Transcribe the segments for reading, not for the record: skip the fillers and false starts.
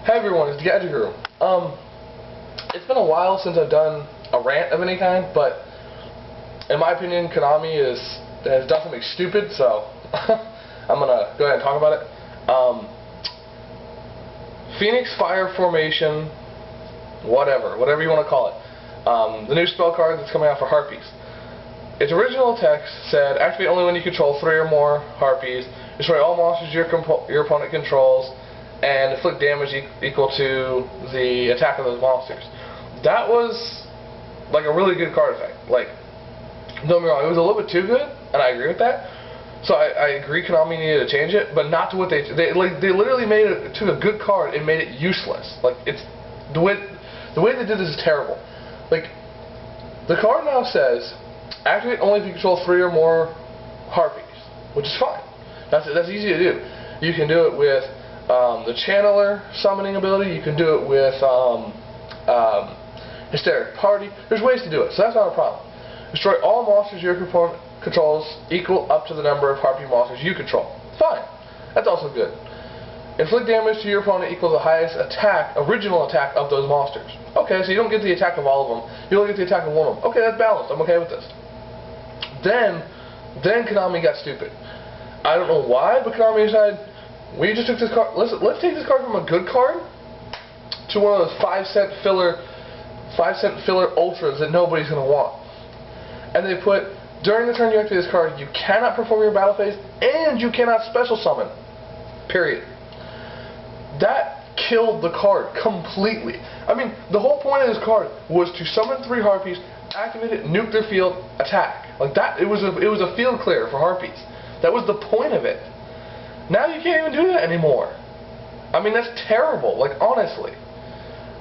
Hey everyone, it's the Gadget Guru. It's been a while since I've done a rant of any kind, but in my opinion, Konami has done something stupid, so I'm gonna go ahead and talk about it. Phoenix Fire Formation, whatever you want to call it. The new spell card that's coming out for Harpies. Its original text said, activate only when you control 3 or more Harpies, destroy all monsters your opponent controls, and inflict damage equal to the attack of those monsters. That was like a really good card effect. Like, don't get me wrong, it was a little bit too good, and I agree with that. So I agree Konami needed to change it, but not to what they literally made it to a good card and made it useless. Like, it's the way they did this is terrible. Like, the card now says activate only if you control 3 or more Harpies, which is fine. That's easy to do. You can do it with the Channeler summoning ability. You can do it with Hysteric Party. There's ways to do it, so that's not a problem. Destroy all monsters your opponent controls equal up to the number of Harpie monsters you control. Fine. That's also good. Inflict damage to your opponent equals the highest original attack of those monsters. Okay, so you don't get the attack of all of them. You only get the attack of one of them. Okay, that's balanced. I'm okay with this. Then Konami got stupid. I don't know why, but Konami decided, we just took this card. Let's take this card from a good card to one of those 5-cent filler ultras that nobody's gonna want. And they put, during the turn you activate this card, you cannot perform your battle phase and you cannot special summon. Period. That killed the card completely. I mean, the whole point of this card was to summon 3 Harpies, activate it, nuke their field, attack. Like that, it was a field clear for Harpies. That was the point of it. Now you can't even do that anymore. I mean, that's terrible. Like, honestly.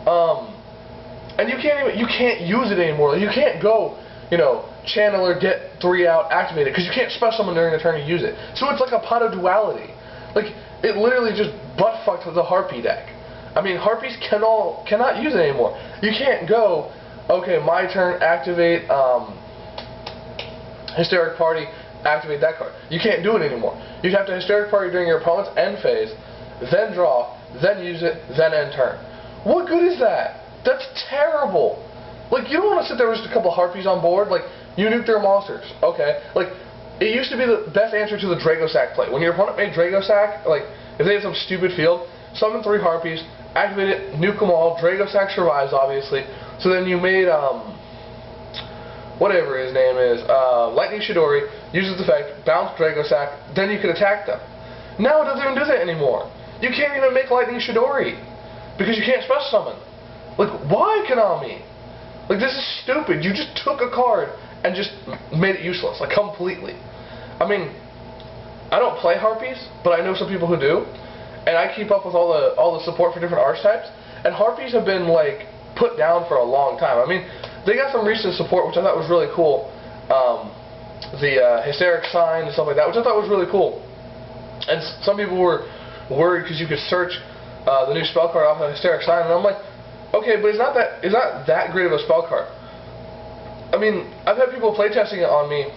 And you can't use it anymore. Like, you can't go, Channeler, get 3 out, activate it, because you can't special summon during the turn you use it. So it's like a pot of duality. Like, it literally just butt-fucked the Harpie deck. I mean, Harpies cannot use it anymore. You can't go, okay, my turn, activate Hysteric Party, activate that card. You can't do it anymore. You'd have to Hysteric Party during your opponent's end phase, then draw, then use it, then end turn. What good is that? That's terrible. Like, you don't want to sit there with just a couple Harpies on board. Like, you nuke their monsters. Okay. Like, it used to be the best answer to the Dragosack play. When your opponent made Dragosack, like, if they had some stupid field, summon 3 Harpies, activate it, nuke them all, Dragosack survives, obviously. So then you made, whatever his name is, Lightning Shidori, uses the effect, bounce Dragosack, then you can attack them. Now it doesn't even do that anymore. You can't even make Lightning Shidori, because you can't special summon. Like, why, Konami? Like, this is stupid. You just took a card and just made it useless, like, completely. I mean, I don't play Harpies, but I know some people who do, and I keep up with all the support for different archetypes, and Harpies have been, like, put down for a long time. I mean, they got some recent support, which I thought was really cool. The Hysteric Sign and stuff like that, which I thought was really cool. And some people were worried because you could search the new spell card off of Hysteric Sign, and I'm like, okay, but it's not that great of a spell card. I mean, I've had people playtesting it on me,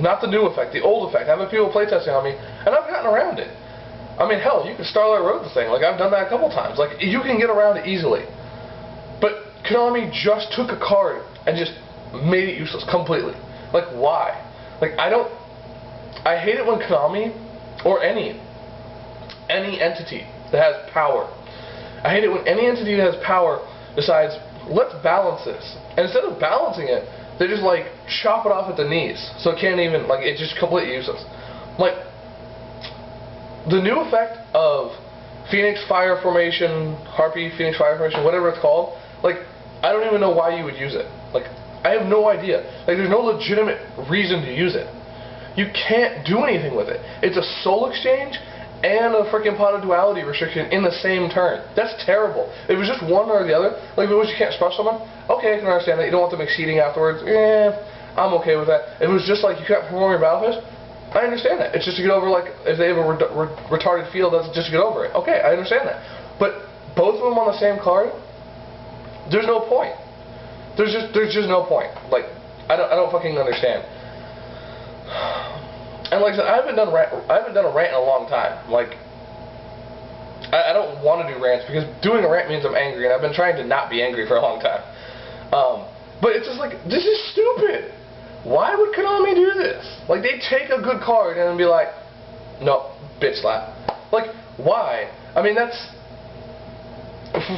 not the new effect, the old effect. I've had people playtesting on me, and I've gotten around it. I mean, hell, you can Starlight Road the thing. Like, I've done that a couple times. Like, you can get around it easily. But Konami just took a card and just made it useless completely. Like, why? Like, I hate it when Konami, or any entity that has power, I hate it when any entity that has power decides, let's balance this. And instead of balancing it, they just, like, chop it off at the knees. So it can't even, like, it's just completely useless. Like, the new effect of Phoenix Fire Formation, Harpie, Phoenix Fire Formation, whatever it's called, like, I don't even know why you would use it. Like, I have no idea. Like, there's no legitimate reason to use it. You can't do anything with it. It's a soul exchange and a freaking pot of duality restriction in the same turn. That's terrible. If it was just one or the other, like if it was you can't special summon, okay, I can understand that. You don't want them exceeding afterwards. I'm okay with that. If it was just like you can't perform your battle phase, I understand that. It's just to get over, like, if they have a retarded field, that's just to get over it. Okay, I understand that. But both of them on the same card, there's no point. There's just no point. Like, I don't fucking understand. And like I said, I haven't done a rant in a long time. Like, I don't want to do rants because doing a rant means I'm angry, and I've been trying to not be angry for a long time. But it's just like, this is stupid. Why would Konami do this? Like, they take a good card and then be like, no, bitch slap. Like, why? I mean, that's,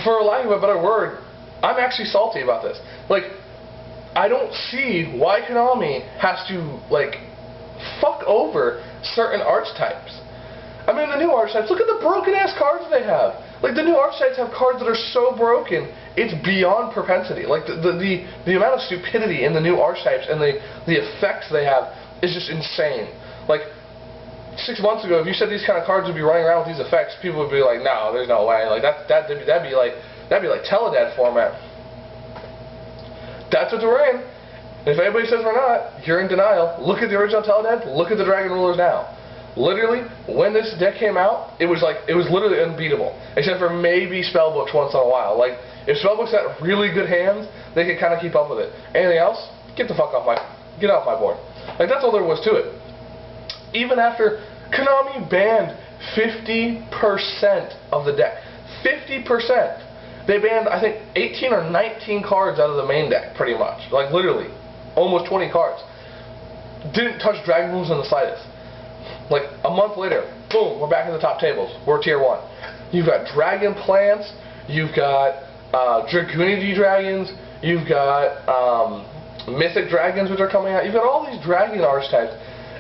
for lack of a better word, I'm actually salty about this. Like, I don't see why Konami has to, like, fuck over certain archetypes. I mean, the new archetypes, look at the broken-ass cards they have. Like, the new archetypes have cards that are so broken, it's beyond propensity. Like, the amount of stupidity in the new archetypes and the effects they have is just insane. Like, 6 months ago, if you said these kind of cards would be running around with these effects, people would be like, no, there's no way. Like, that'd be like Teledad format. That's what we're in. And if anybody says we're not, you're in denial. Look at the original Teledad, look at the Dragon Rulers now. Literally, when this deck came out, it was literally unbeatable. Except for maybe spellbooks once in a while. Like, if spellbooks had really good hands, they could kind of keep up with it. Anything else? Get off my board. Like, that's all there was to it. Even after Konami banned 50% of the deck. 50%. They banned, I think, 18 or 19 cards out of the main deck, pretty much. Like, literally. Almost 20 cards. Didn't touch Dragon Rules in the slightest. Like, a month later, boom, we're back in the top tables. We're tier 1. You've got Dragon Plants, you've got Dragoonity Dragons, you've got Mythic Dragons, which are coming out. You've got all these dragon archetypes.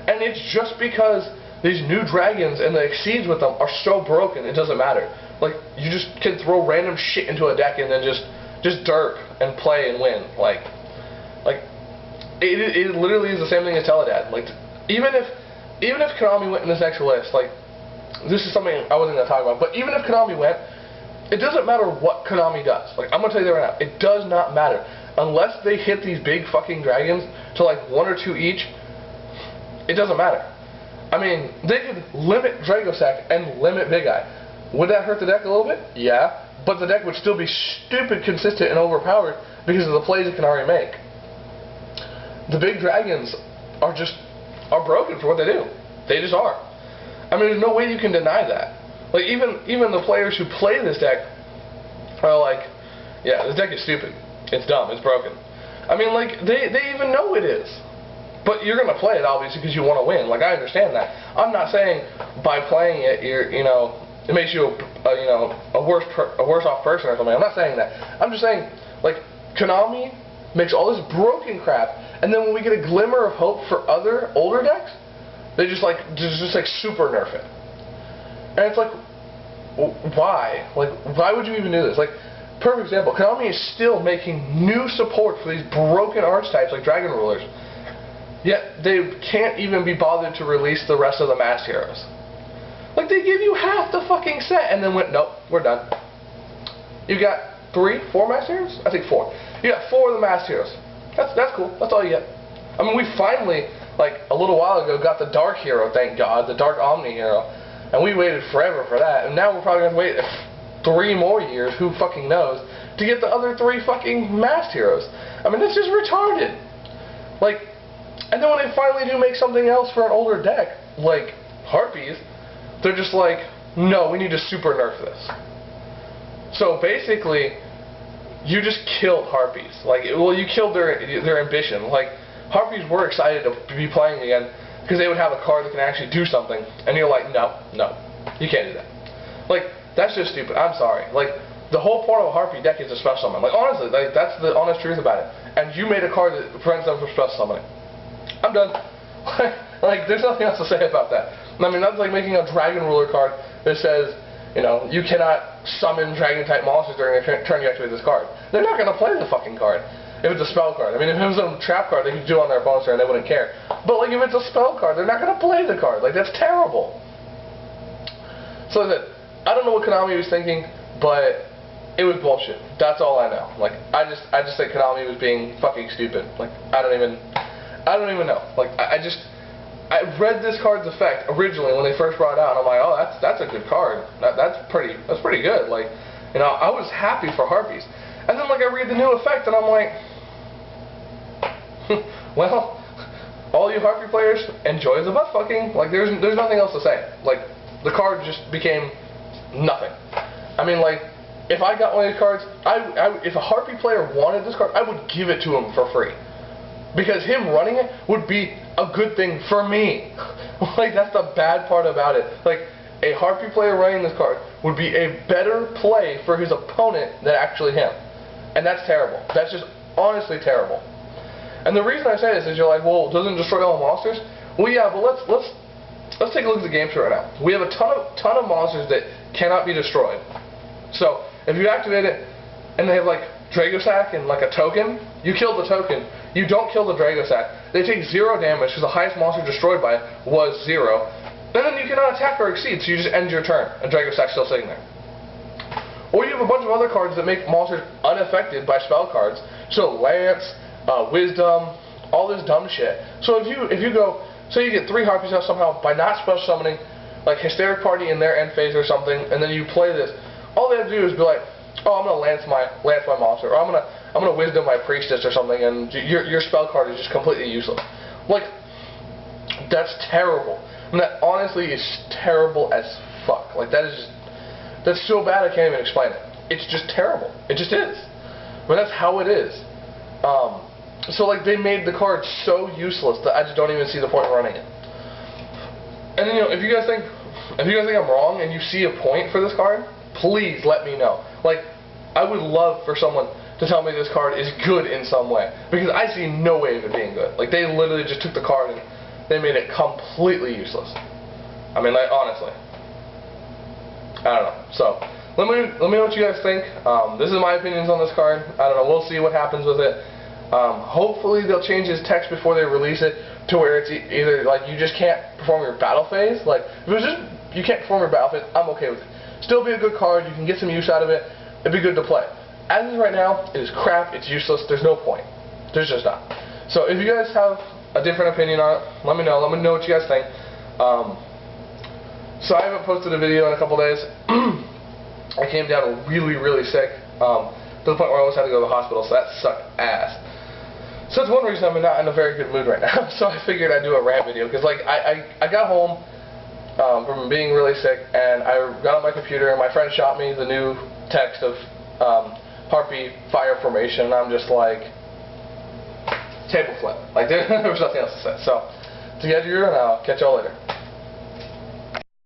And it's just because these new dragons and the exceeds with them are so broken, it doesn't matter. Like, you just can throw random shit into a deck and then just dirk and play and win. Like it literally is the same thing as Teledad. Like, even if Konami went in this next list, like, this is something I wasn't going to talk about, but even if Konami went, it doesn't matter what Konami does. Like, I'm going to tell you that right now. It does not matter. Unless they hit these big fucking dragons to like 1 or 2 each, it doesn't matter. I mean, they could limit Dragosack and limit Big Eye. Would that hurt the deck a little bit? Yeah. But the deck would still be stupid consistent and overpowered because of the plays it can already make. The big dragons are broken for what they do. They just are. I mean, there's no way you can deny that. Like, even the players who play this deck are like, yeah, this deck is stupid. It's dumb. It's broken. I mean, like, they even know it is. But you're going to play it, obviously, because you want to win. Like, I understand that. I'm not saying by playing it, it makes you a worse off person or something. I'm not saying that. I'm just saying, like, Konami makes all this broken crap, and then when we get a glimmer of hope for other older decks, they just super nerf it. And it's like, why? Like, why would you even do this? Like, perfect example, Konami is still making new support for these broken archetypes like Dragon Rulers. Yet they can't even be bothered to release the rest of the Masked Heroes. Like, they give you half the fucking set and then went, nope, we're done. You got 3, 4 Masked Heroes? I think 4. You got 4 of the Masked Heroes. That's cool. That's all you get. I mean, we finally, like, a little while ago, got the Dark Hero, thank God, the Dark Omni Hero. And we waited forever for that. And now we're probably going to wait 3 more years, who fucking knows, to get the other 3 fucking Masked Heroes. I mean, that's just retarded. Like, and then when they finally do make something else for an older deck, like Harpies, they're just like, no, we need to super nerf this. So basically, you just killed Harpies. Like, well, you killed their ambition. Like, Harpies were excited to be playing again because they would have a card that can actually do something, and you're like, no, you can't do that. Like, that's just stupid. I'm sorry. Like, the whole point of a Harpie deck is to special summon. Like, honestly, like, that's the honest truth about it. And you made a card that prevents them from special summoning. I'm done. Like, there's nothing else to say about that. I mean, that's like making a Dragon Ruler card that says, you cannot summon Dragon-type monsters during a turn you activate this card. They're not going to play the fucking card if it's a spell card. I mean, if it was a trap card, they could do it on their opponent's turn and they wouldn't care. But, like, if it's a spell card, they're not going to play the card. Like, that's terrible. So, I don't know what Konami was thinking, but it was bullshit. That's all I know. Like, I just think Konami was being fucking stupid. Like, I don't even know. Like, I read this card's effect originally when they first brought it out, and I'm like, oh, that's a good card. That's pretty good. Like, I was happy for Harpies. And then, like, I read the new effect, and I'm like, well, all you Harpie players, enjoy the butt fucking. Like, there's nothing else to say. Like, the card just became nothing. I mean, like, if I got one of these cards, if a Harpie player wanted this card, I would give it to him for free. Because him running it would be a good thing for me. Like, that's the bad part about it. Like, a Harpie player running this card would be a better play for his opponent than actually him. And that's terrible. That's just honestly terrible. And the reason I say this is you're like, well, doesn't it destroy all monsters? Well, yeah, but let's take a look at the game right now. We have a ton of monsters that cannot be destroyed. So if you activate it and they have like Dragosack and like a token, you kill the token. You don't kill the Dragosack. They take 0 damage because the highest monster destroyed by it was 0. And then you cannot attack or exceed, so you just end your turn. And Dragosack's still sitting there. Or you have a bunch of other cards that make monsters unaffected by spell cards. So Lance, Wisdom, all this dumb shit. So if you go, say you get 3 Harpies out somehow by not special summoning like Hysteric Party in their end phase or something, and then you play this, all they have to do is be like, oh, I'm gonna lance my monster, or I'm gonna Wisdom my Priestess or something, and your spell card is just completely useless. Like, that's terrible. I mean, that honestly is terrible as fuck. Like, that's so bad I can't even explain it. It's just terrible. It just is. I mean, that's how it is. So like, they made the card so useless that I just don't even see the point in running it. And then, you know, if you guys think I'm wrong and you see a point for this card, please let me know. Like, I would love for someone to tell me this card is good in some way, because I see no way of it being good. Like, they literally just took the card and they made it completely useless. I mean, like, honestly, I don't know. So let me know what you guys think. This is my opinions on this card. I don't know. We'll see what happens with it. Hopefully they'll change his text before they release it to where it's either like you just can't perform your battle phase. Like, if it was just you can't perform your battle phase, I'm okay with it. Still be a good card. You can get some use out of it. It'd be good to play. As is right now, it is crap. It's useless. There's no point. There's just not. So if you guys have a different opinion on it, let me know. Let me know what you guys think. So I haven't posted a video in a couple days. I came down really, really sick. To the point where I almost had to go to the hospital, so that sucked ass. So that's one reason I'm not in a very good mood right now. So I figured I'd do a rant video, because like I got home from being really sick, and I got on my computer, and my friend shot me the new text of Harpie Fire Formation, and I'm just like, table flip. Like, there was nothing else to say. So, to get you, and I'll catch y'all later.